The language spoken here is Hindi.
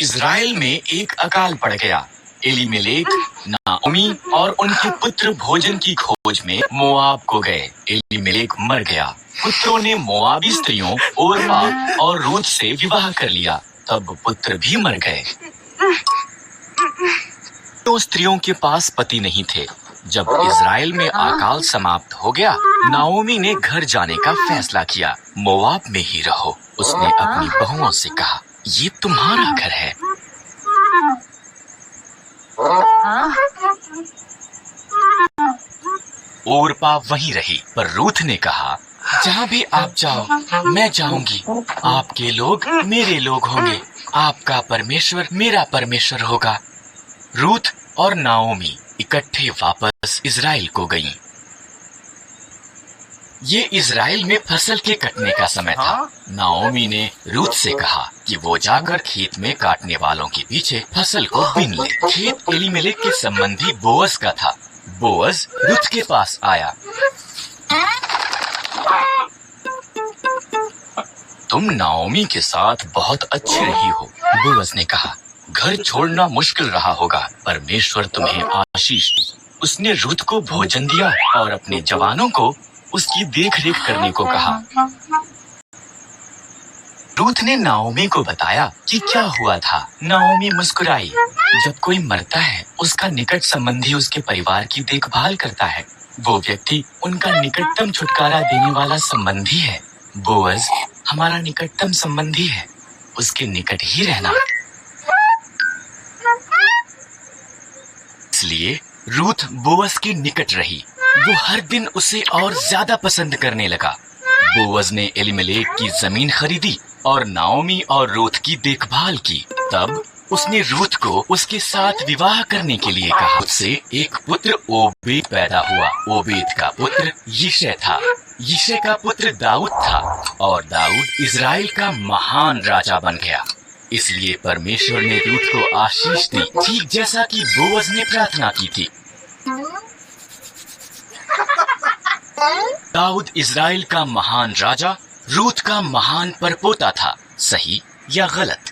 इज़राइल में एक अकाल पड़ गया। एलीमेलेक, नाओमी और उनके पुत्र भोजन की खोज में मोआब को गए। एलीमेलेक मर गया। पुत्रों ने मोआबी स्त्रियों ओर्पा और रूथ से विवाह कर लिया। तब पुत्र भी मर गए। तो स्त्रियों के पास पति नहीं थे। जब इज़राइल में अकाल समाप्त हो गया, नाओमी ने घर जाने का फैसला किया। मोआब में ही रहो, उसने अपनी बहुओं से कहा, ये तुम्हारा घर है। ओर्पा वहीं रही, पर रूथ ने कहा, जहाँ भी आप जाओ मैं जाऊंगी। आपके लोग मेरे लोग होंगे, आपका परमेश्वर मेरा परमेश्वर होगा। रूथ और नाओमी इकट्ठे वापस इज़राइल को गईं। ये इज़राइल में फसल के कटने का समय था। नाओमी ने रूथ से कहा कि वो जाकर खेत में काटने वालों के पीछे फसल को बीन ले। खेत एलीमेलेक के संबंधी बोअज का था। बोअज रूथ के पास आया। तुम नाओमी के साथ बहुत अच्छी रही हो, बोअज ने कहा। घर छोड़ना मुश्किल रहा होगा, परमेश्वर तुम्हें आशीष दी। उसने रूथ को भोजन दिया और अपने जवानों को उसकी देखरेख करने को कहा। रूथ ने नाओमी को बताया कि क्या हुआ था। नाओमी मुस्कुराई। जब कोई मरता है, उसका निकट संबंधी उसके परिवार की देखभाल करता है। वो व्यक्ति उनका निकटतम छुटकारा देने वाला संबंधी है। बोअज हमारा निकटतम संबंधी है, उसके निकट ही रहना। इसलिए रूथ बोअज के निकट रही। वो हर दिन उसे और ज्यादा पसंद करने लगा। बोअज ने एलीमेलेक की जमीन खरीदी और नाओमी और रूथ की देखभाल की। तब उसने रूथ को उसके साथ विवाह करने के लिए कहा। उससे एक पुत्र ओबेद पैदा हुआ। ओबेद का पुत्र यिशै था। यिशै का पुत्र दाऊद था और दाऊद इज़राइल का महान राजा बन गया। इसलिए परमेश्वर ने रूथ को आशीष दी, ठीक जैसा कि बोअज ने प्रार्थना की थी। दाऊद इज़राइल का महान राजा रूथ का महान परपोता था। सही या गलत?